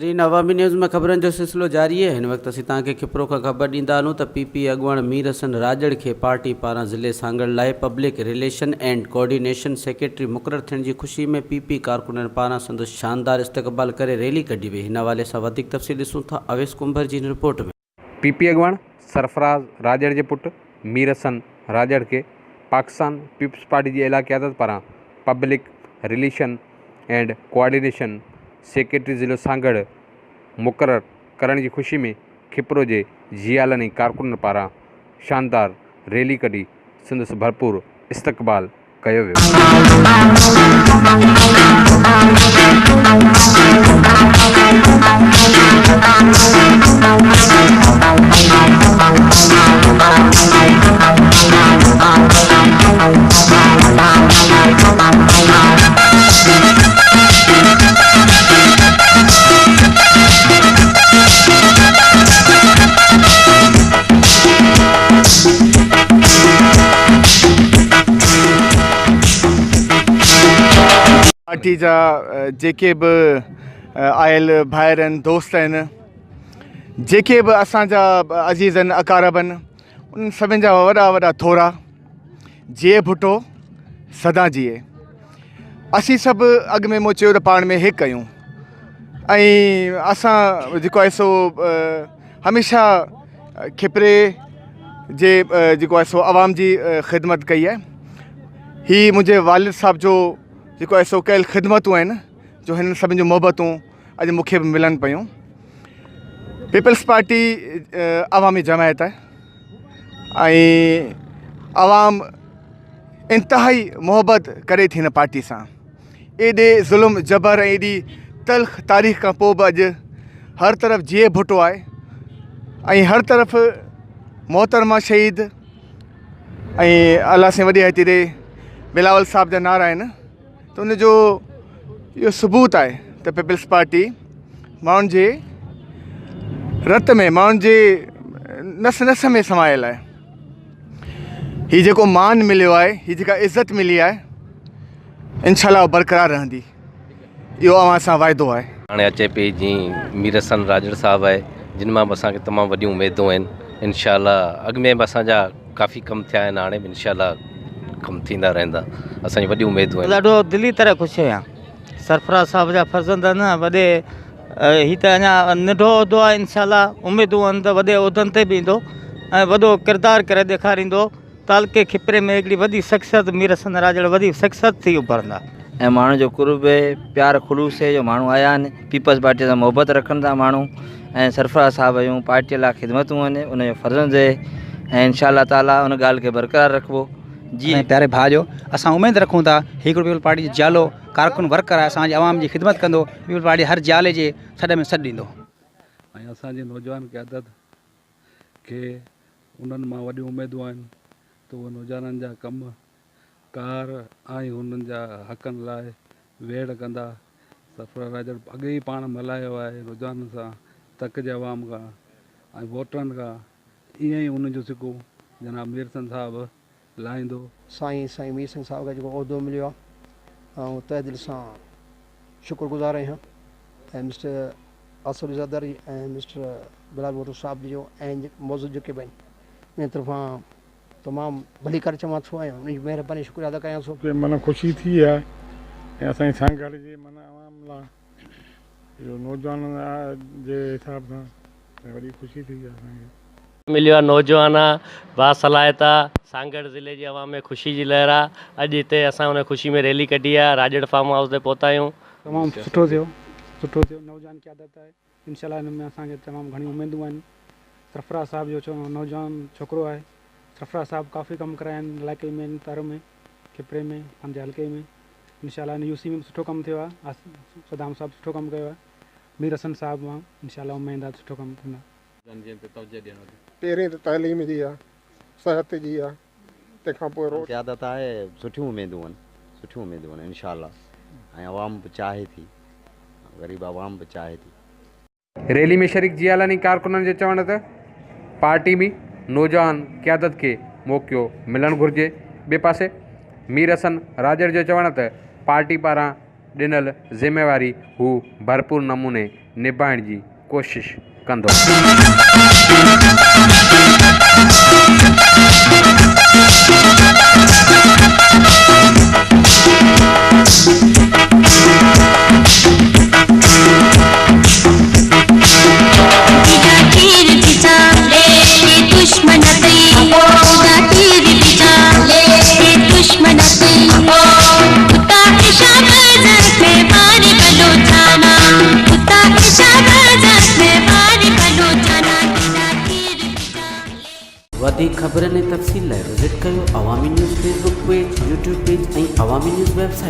नाज़रीन, अवामी न्यूज़ में ख़बरनि जो सिलसिलो जारी है। हिन वक़्तु असीं तव्हांखे खिपरो खां ख़बर ॾींदा आहियूं त पीपी अॻुवाण मीर हसन राजड़ खे पार्टी पारां ज़िले सांगड़ लाइ public relation and coordination secretary मुक़ररु थियण जी ख़ुशी में पीपी कारकुननि पारां संदसि शानदार इस्तक़बाल करे रैली कढी वई। हिन हवाले सां वधीक तफ़सील ॾिसूं था अवेस कुंभर जी रिपोर्ट में। पीपी अॻुवाण सरफराज़ राजड़ के पुट मीर हसन राजड़ के पाकिस्तान पीपल्स पार्टी की एला क़यादत पारां public relation and coordination secretary ज़िलो सांगड़ मुक़ररु करण की खुशी में खिपरो के जियालनि कारकुननि पारां शानदार रैली कढी संदसि भरपूर इस्तक़बाल कयो वियो। पार्टी जा जेके भी आयल भाइर आहिनि दोस्त आहिनि जेके भी असांजा अज़ीज़ आहिनि अकारब आहिनि उन सभिनि जा वॾा वॾा थोरा जिए भुटो सदा जिए। असीं सभु अॻु में मूं चयो त पाण में हिकु आहियूं ऐं असां जेको आहे सो हमेशह खिपरे जे जेको आहे सो आवाम जी ख़िदमत कई आहे। ही मुंहिंजे वालिद साहब जो जेको आहे सो कयल ख़िदमतूं आहिनि जो हिन सभिनि जूं मोहबतूं अॼु मूंखे बि मिलनि पियूं। पीपल्स पार्टी अवामी जमायत आहे ऐं अवाम इंतिहाई मोहबत करे थी हिन पार्टी सां। एॾे ज़ुल्म जबर ऐं एॾी तल्ख़ तारीख़ खां पोइ बि अॼु हर तरफ़ जिए भुटो आहे ऐं हर तरफ़ मोहतरमा शहीद ऐं अल्लाह से वॾी हथीरे बिलावल साहब जा नारा आहिनि त उनजो इहो सबूत आहे त पीपल्स पार्टी माण्हुनि जे रत में माण्हुनि जे नस नस में समायल आहे। हीउ जेको मान मिलियो आहे हीअ जेका इज़त मिली आहे इंशाअल्लाह बरक़रार रहंदी, इहो अवां सां वाइदो आहे। हाणे अचे पई जीअं मीर हसन राजड़ साहब आहे जिन मां असांखे तमामु वॾियूं उमेदूं आहिनि। इंशाअल्लाह अॻु में बि असांजा काफ़ी कम थिया आहिनि, हाणे बि इंशाअल्लाह कम थींदा रहंदा, असांजी वॾी उमेदूं आहिनि। ॾाढो दिली तरह ख़ुशि आहियां। सरफराज़ साहब जा फर्ज़ंद आहिनि वॾे, हीअ त अञा नंढो उहिदो आहे, इंशाअल्लाह उमेदूं आहिनि त वॾे उहिदनि ते बि ईंदो ऐं वॾो किरदारु करे ॾेखारींदो। तालके खिपरे में हिकिड़ी वॾी शख़्सियत मीर हसन राजड़ वॾी शख़्सियत थी उभरंदा ऐं माण्हू जो कुर्ब प्यार ख़ुलूस जो माण्हू आया आहिनि। पीपल्स पार्टी सां मोहबत रखनि था माण्हू ऐं सरफराज़ साहब जूं पार्टीअ लाइ ख़िदमतूं आहिनि, उनजो फ़र्ज़ंद ऐं इंशाअल्लाह ताला उन ॻाल्हि खे बरक़रार रखिबो। जी प्यारे भाउ जो असां उमेदु रखूं था हिकिड़ो पीपल पार्टी जो जालो कारकुन वर्कर आहे, असांजे आवाम जी ख़िदमत कंदो, पीपल पार्टी हर जाले जे सॾ में सॾु ॾींदो। ऐं असांजे नौजवान क़यादत खे उन्हनि मां वॾियूं उमेदूं आहिनि त उहे नौजवाननि जा कम कार ऐं उन्हनि जा हक़नि लाइ वेड़ कंदा। सरफराज़ राजड़ अॻे ई पाण मल्हायो आहे नौजवाननि सां, तक जे अवाम खां ऐं वोटरनि खां, ईअं ई उनजो सिको जनाब मीर हसन साहिबु लाहींदो। साईं मीर हसन साहब का जो उहिदो मिलियो आहे ऐं तहे दिलि सां शुक्रगुज़ार आहियां ऐं मिस्टर असद ज़दर ऐं मिस्टर बिलाल भुट्टो साहब जो ऐं मौजूद जेके बि आहिनि इन तरफ़ां तमामु भली करे चवां थो ऐं उनजी महिरबानी शुक्रिया अदा कयां थो। माना ख़ुशी थी आहे ऐं असांजे सांगड़ जे माना आवाम लाइ इहो नौजवान जे हिसाब सां वॾी ख़ुशी थी आहे। असांखे मिलियो आहे नौजवान बासलाहियत सांगड़ ज़िले जी अवाम में ख़ुशी जी लहर आहे। अॼु हिते असां उन ख़ुशी में रैली कढी आहे, राजड़ फार्म हाउस ते पहुता आहियूं। तमामु सुठो थियो नौजवान क़यादत आहे, इंशाअल्लाह हिन में असांखे तमामु घणी उमेदूं आहिनि। सरफराज़ साहब जो नौजवान छोकिरो आहे, सरफराज़ साहब काफ़ी कमु कराया आहिनि इलाइक़े में, तारो में, खिपरे में, पंहिंजे हल्के में। इंशाअल्लाह यूसी में सुठो कमु थियो आहे, सदाम साहब सुठो कमु कयो आहे। मीर हसन साहब मां इंशाअल्लाह उमेद आहे सुठो कमु थींदा। पहिरें त तालीम जी आहे, सिहत जी आहे, तंहिंखां पोइ क़यादत आहे, सुठियूं उमेदूं आहिनि इंशाअल्लाह ऐं अवाम बि चाहे थी, ग़रीब अवाम बि चाहे थी। रैली में शरीक जियालनि कारकुननि जे चवण त पार्टी में नौजवान क़यादत के मौक़ो मिलणु घुरिजे। ॿिए पासे मीर हसन राजड़ जो चवण त पार्टी पारां ॾिनल ज़िम्मेवारी हू भरपूर नमूने निभाइण जी कोशिश कंदो। वधीक ख़बरनि ऐं तफ़सील लाइ विज़िट कयो अवामी news Facebook page, YouTube page ऐं अवामी न्यूज़ वेबसाइट।